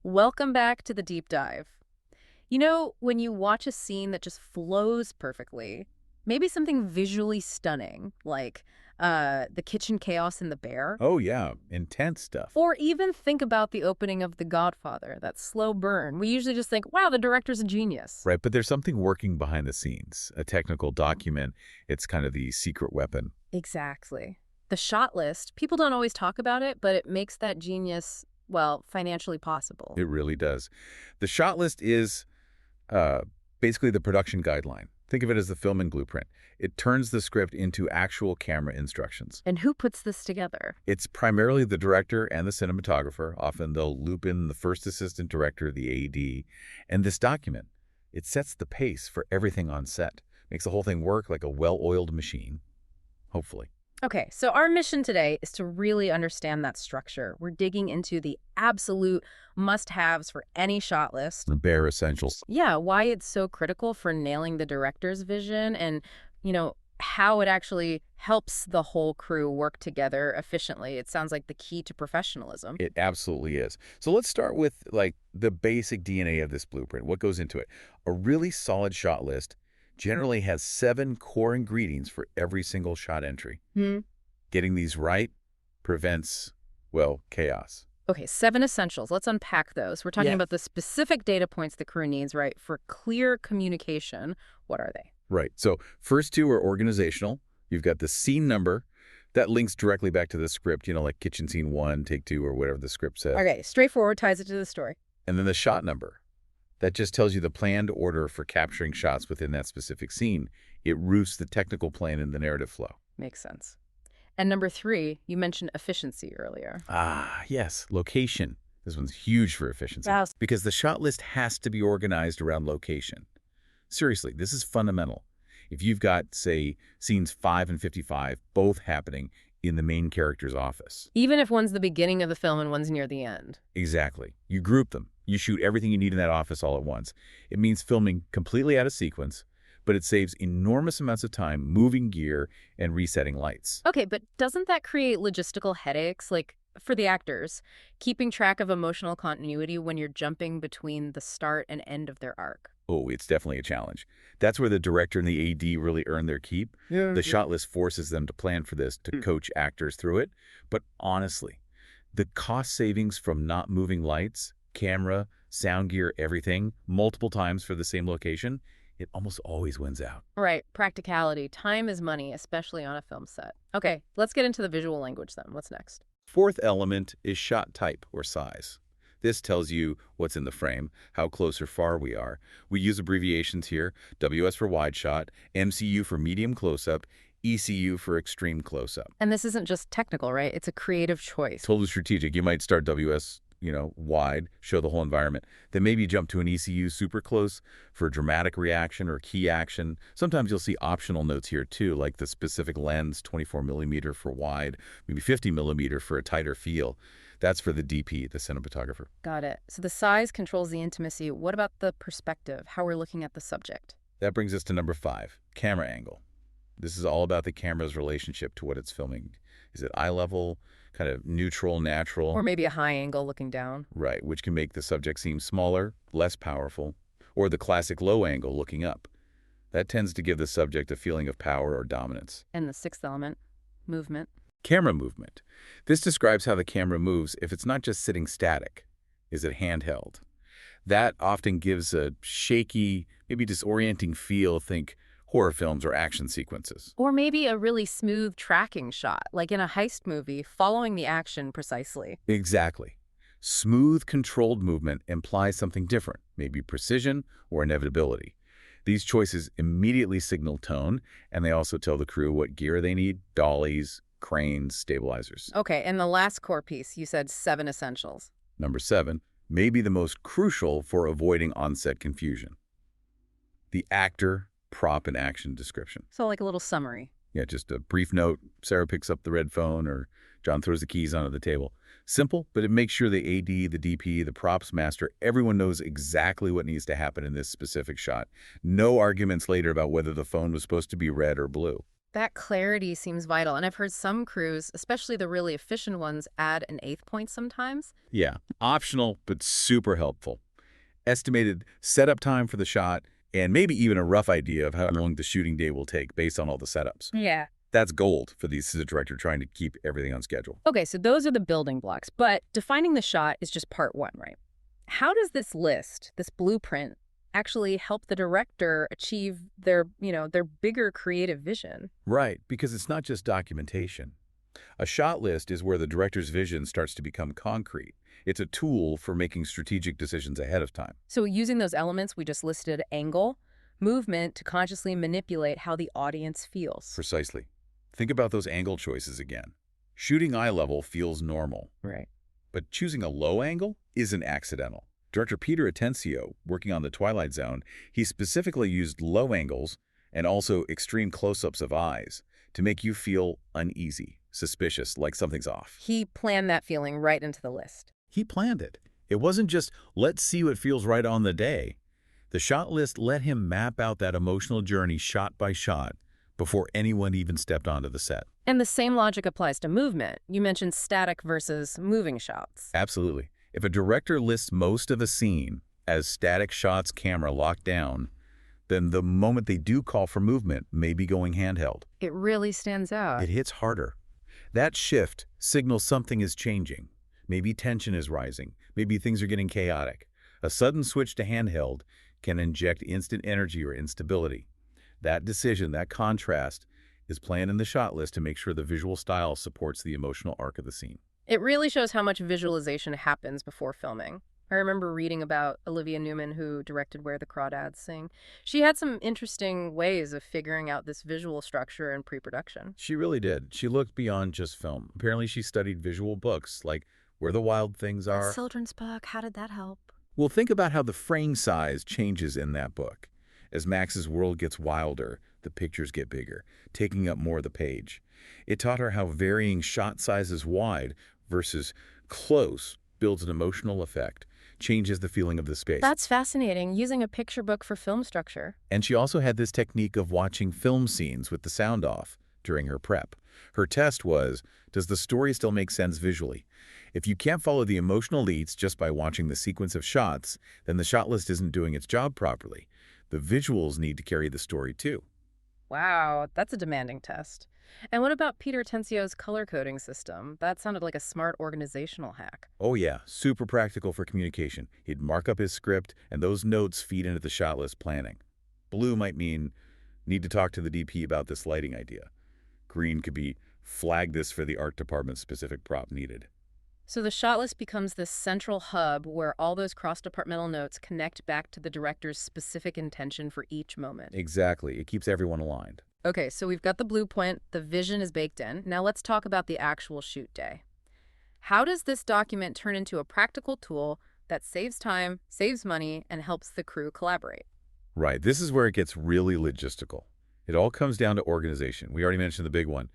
Welcome back to the deep dive. You know, when you watch a scene that just flows perfectly, maybe something visually stunning, like the kitchen chaos in The Bear, Oh, yeah, intense stuff. or even think about the opening of The Godfather, that slow burn. We usually just think, wow, the director's a genius. Right, but there's something working behind the scenes, a technical document. It's kind of the secret weapon. Exactly. The shot list, people don't always talk about it, but it makes that genius, well, financially possible. It really does. The shot list is uh, basically the production guideline. Think of it as the filming blueprint. It turns the script into actual camera instructions. And who puts this together? It's primarily the director and the cinematographer. Often they'll loop in the first assistant director, the AD, and this document. It sets the pace for everything on set. Makes the whole thing work like a well-oiled machine, hopefully. Okay, so our mission today is to really understand that structure. We're digging into the absolute must-haves for any shot list. The bare essentials. Yeah, why it's so critical for nailing the director's vision and, how it actually helps the whole crew work together efficiently. It sounds like the key to professionalism. It absolutely is. So let's start with like the basic DNA of this blueprint. What goes into it? A really solid shot list generally has 7 core ingredients for every single shot entry. Hmm. Getting these right prevents, well, chaos. Okay, 7 essentials. Let's unpack those. We're talking Yeah. about the specific data points the crew needs, right, for clear communication. What are they? Right. So first 2 are organizational. You've got the scene number that links directly back to the script, like kitchen scene 1, take 2, or whatever the script says. Okay, straightforward, ties it to the story. And then the shot number. That just tells you the planned order for capturing shots within that specific scene. It roots the technical plan in the narrative flow. Makes sense. And number 3, you mentioned efficiency earlier. Ah, yes, location. This one's huge for efficiency. Wow. Because the shot list has to be organized around location. Seriously, this is fundamental. If you've got, say, scenes 5 and 55 both happening in the main character's office. Even if one's the beginning of the film and one's near the end. Exactly. You group them. You shoot everything you need in that office all at once. It means filming completely out of sequence, but it saves enormous amounts of time moving gear and resetting lights. Okay, but doesn't that create logistical headaches, like for the actors, keeping track of emotional continuity when you're jumping between the start and end of their arc? Oh, it's definitely a challenge. That's where the director and the AD really earn their keep. Yeah. The shot list forces them to plan for this, to coach actors through it. But honestly, the cost savings from not moving lights, camera, sound gear, everything, multiple times for the same location, it almost always wins out. Right, practicality. Time is money, especially on a film set. Okay, let's get into the visual language then. What's next? Fourth element is shot type or size. This tells you what's in the frame, how close or far we are. We use abbreviations here, WS for wide shot, MCU for medium close-up, ECU for extreme close-up. And this isn't just technical, right? It's a creative choice. Totally strategic. You might start WS, wide, show the whole environment. Then maybe jump to an ECU super close for dramatic reaction or key action. Sometimes you'll see optional notes here too, like the specific lens, 24mm for wide, maybe 50mm for a tighter feel. That's for the DP, the cinematographer. Got it. So the size controls the intimacy. What about the perspective, how we're looking at the subject? That brings us to number 5, camera angle. This is all about the camera's relationship to what it's filming. Is it eye level, kind of neutral, natural? Or maybe a high angle looking down. Right, which can make the subject seem smaller, less powerful, or the classic low angle looking up. That tends to give the subject a feeling of power or dominance. And the 6th element, movement. Camera movement. This describes how the camera moves if it's not just sitting static. Is it handheld? That often gives a shaky, maybe disorienting feel. Think horror films or action sequences. Or maybe a really smooth tracking shot, like in a heist movie, following the action precisely. Exactly. Smooth, controlled movement implies something different, maybe precision or inevitability. These choices immediately signal tone, and they also tell the crew what gear they need, dollies, cranes, stabilizers. Okay, and the last core piece, you said 7 essentials. Number 7, may be the most crucial for avoiding on-set confusion. The actor, prop, and action description. So like a little summary. Yeah, just a brief note. Sarah picks up the red phone or John throws the keys onto the table. Simple, but it makes sure the AD, the DP, the props master, everyone knows exactly what needs to happen in this specific shot. No arguments later about whether the phone was supposed to be red or blue. That clarity seems vital. And I've heard some crews, especially the really efficient ones, add an eighth point sometimes. Yeah, optional, but super helpful. Estimated setup time for the shot, and maybe even a rough idea of how long the shooting day will take based on all the setups. Yeah. That's gold for the assistant director trying to keep everything on schedule. Okay, so those are the building blocks, but defining the shot is just part one, right? How does this list, this blueprint, actually help the director achieve their bigger creative vision? Right, because it's not just documentation. A shot list is where the director's vision starts to become concrete. It's a tool for making strategic decisions ahead of time. So using those elements we just listed, angle, movement, to consciously manipulate how the audience feels. Precisely. Think about those angle choices again. Shooting eye level feels normal, Right. but choosing a low angle isn't accidental. Director Peter Atencio, working on The Twilight Zone, he specifically used low angles and also extreme close-ups of eyes to make you feel uneasy, suspicious, like something's off. He planned that feeling right into the list. He planned it. It wasn't just, let's see what feels right on the day. The shot list let him map out that emotional journey shot by shot before anyone even stepped onto the set. And the same logic applies to movement. You mentioned static versus moving shots. Absolutely. If a director lists most of a scene as static shots camera locked down, then the moment they do call for movement may be going handheld. It really stands out. It hits harder. That shift signals something is changing. Maybe tension is rising. Maybe things are getting chaotic. A sudden switch to handheld can inject instant energy or instability. That decision, that contrast, is planned in the shot list to make sure the visual style supports the emotional arc of the scene. It really shows how much visualization happens before filming. I remember reading about Olivia Newman, who directed Where the Crawdads Sing. She had some interesting ways of figuring out this visual structure in pre-production. She really did. She looked beyond just film. Apparently, she studied visual books like Where the Wild Things Are. A children's book, how did that help? Well, think about how the frame size changes in that book. As Max's world gets wilder, the pictures get bigger, taking up more of the page. It taught her how varying shot sizes wide versus close builds an emotional effect, changes the feeling of the space. That's fascinating, using a picture book for film structure. And she also had this technique of watching film scenes with the sound off during her prep. Her test was, does the story still make sense visually? If you can't follow the emotional leads just by watching the sequence of shots, then the shot list isn't doing its job properly. The visuals need to carry the story too. Wow, that's a demanding test. And what about Peter Tensio's color coding system? That sounded like a smart organizational hack. Oh yeah, super practical for communication. He'd mark up his script, and those notes feed into the shot list planning. Blue might mean, need to talk to the DP about this lighting idea. Green could be, flag this for the art department specific prop needed. So the shot list becomes this central hub where all those cross-departmental notes connect back to the director's specific intention for each moment. Exactly. It keeps everyone aligned. Okay, so we've got the blueprint, the vision is baked in. Now let's talk about the actual shoot day. How does this document turn into a practical tool that saves time, saves money, and helps the crew collaborate? Right. This is where it gets really logistical. It all comes down to organization. We already mentioned the big one,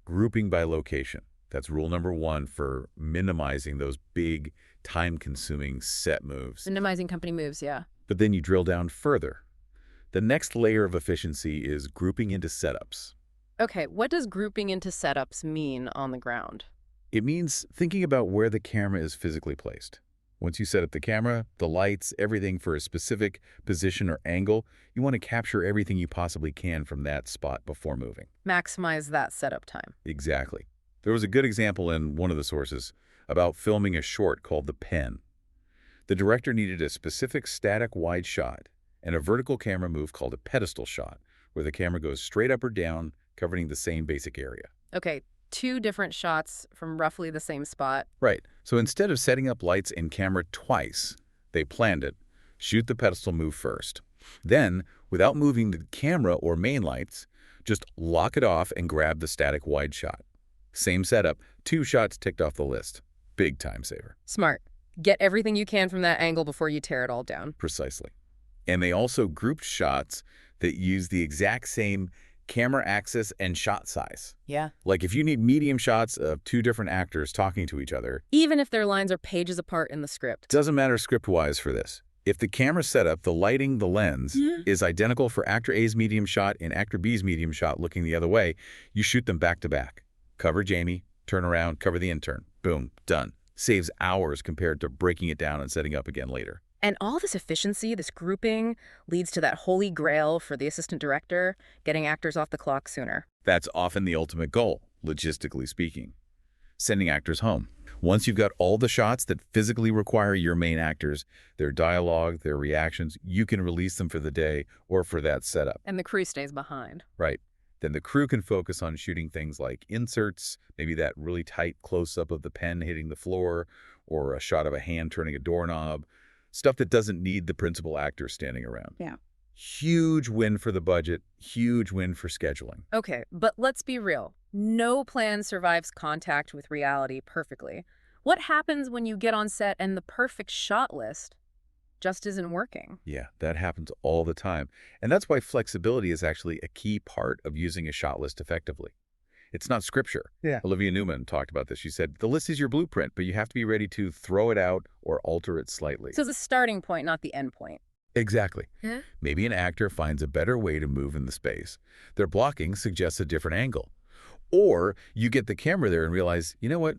grouping by location. That's rule number one for minimizing those big, time-consuming set moves. Minimizing company moves, yeah. But then you drill down further. The next layer of efficiency is grouping into setups. Okay, what does grouping into setups mean on the ground? It means thinking about where the camera is physically placed. Once you set up the camera, the lights, everything for a specific position or angle, you want to capture everything you possibly can from that spot before moving. Maximize that setup time. Exactly. There was a good example in one of the sources about filming a short called The Pen. The director needed a specific static wide shot and a vertical camera move called a pedestal shot, where the camera goes straight up or down, covering the same basic area. Okay, 2 different shots from roughly the same spot. Right. So instead of setting up lights and camera twice, they planned it. Shoot the pedestal move first. Then, without moving the camera or main lights, just lock it off and grab the static wide shot. Same setup, 2 shots ticked off the list. Big time saver. Smart. Get everything you can from that angle before you tear it all down. Precisely. And they also grouped shots that use the exact same camera axis and shot size. Yeah. Like if you need medium shots of 2 different actors talking to each other, Even if their lines are pages apart in the script. doesn't matter script-wise for this. If the camera setup, the lighting, the lens, is identical for actor A's medium shot and actor B's medium shot looking the other way, you shoot them back to back. Cover Jamie, turn around, cover the intern. Boom, done. Saves hours compared to breaking it down and setting up again later. And all this efficiency, this grouping, leads to that holy grail for the assistant director, getting actors off the clock sooner. That's often the ultimate goal, logistically speaking. Sending actors home. Once you've got all the shots that physically require your main actors, their dialogue, their reactions, you can release them for the day or for that setup. And the crew stays behind. Right. Then the crew can focus on shooting things like inserts, maybe that really tight close-up of the pen hitting the floor, or a shot of a hand turning a doorknob, stuff that doesn't need the principal actor standing around. Yeah. Huge win for the budget, huge win for scheduling. Okay, but let's be real. No plan survives contact with reality perfectly. What happens when you get on set and the perfect shot list just isn't working? Yeah, that happens all the time. And that's why flexibility is actually a key part of using a shot list effectively. It's not scripture. Yeah. Olivia Newman talked about this. She said, the list is your blueprint, but you have to be ready to throw it out or alter it slightly. So it's a starting point, not the end point. Exactly. Yeah. Maybe an actor finds a better way to move in the space. Their blocking suggests a different angle. Or you get the camera there and realize, you know what?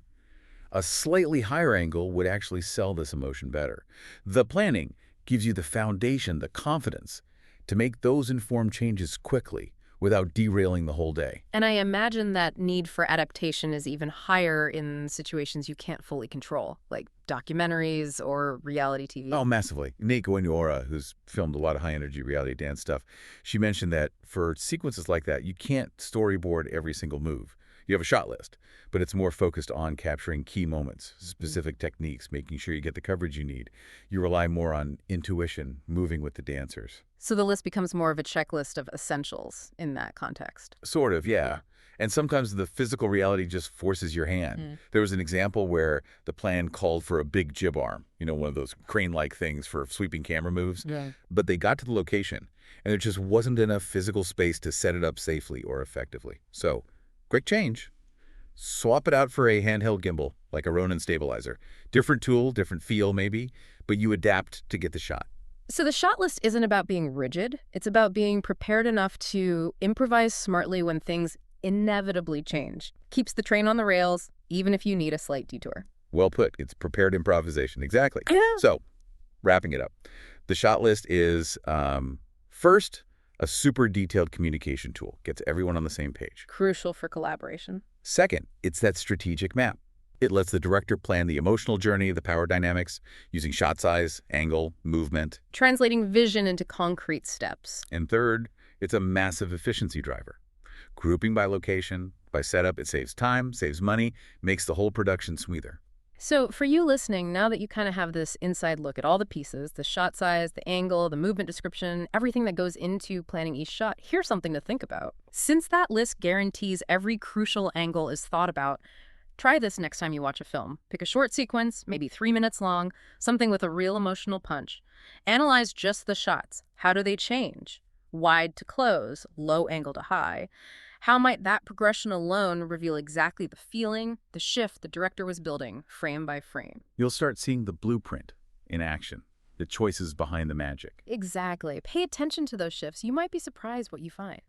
A slightly higher angle would actually sell this emotion better. The planning gives you the foundation, the confidence to make those informed changes quickly without derailing the whole day. And I imagine that need for adaptation is even higher in situations you can't fully control, like documentaries or reality TV. Oh, massively. Nate Goinyora, who's filmed a lot of high-energy reality dance stuff, she mentioned that for sequences like that, you can't storyboard every single move. You have a shot list, but it's more focused on capturing key moments, specific techniques, making sure you get the coverage you need. You rely more on intuition, moving with the dancers. So the list becomes more of a checklist of essentials in that context. Sort of, yeah. And sometimes the physical reality just forces your hand. There was an example where the plan called for a big jib arm, you know, one of those crane-like things for sweeping camera moves. Yeah. But they got to the location, and there just wasn't enough physical space to set it up safely or effectively. So, quick change. Swap it out for a handheld gimbal, like a Ronin stabilizer. Different tool, different feel maybe, but you adapt to get the shot. So the shot list isn't about being rigid. It's about being prepared enough to improvise smartly when things inevitably change. Keeps the train on the rails, even if you need a slight detour. Well put. It's prepared improvisation. Exactly. Yeah. So, wrapping it up. The shot list is, first, a super detailed communication tool. Gets everyone on the same page. Crucial for collaboration. Second, it's that strategic map. It lets the director plan the emotional journey, the power dynamics, using shot size, angle, movement. Translating vision into concrete steps. And third, it's a massive efficiency driver. Grouping by location, by setup, it saves time, saves money, makes the whole production smoother. So for you listening, now that you kind of have this inside look at all the pieces, the shot size, the angle, the movement description, everything that goes into planning each shot, here's something to think about. Since that list guarantees every crucial angle is thought about, try this next time you watch a film. Pick a short sequence, maybe 3 minutes long, something with a real emotional punch. Analyze just the shots. How do they change? Wide to close, low angle to high. How might that progression alone reveal exactly the feeling, the shift the director was building, frame by frame? You'll start seeing the blueprint in action, the choices behind the magic. Exactly. Pay attention to those shifts. You might be surprised what you find.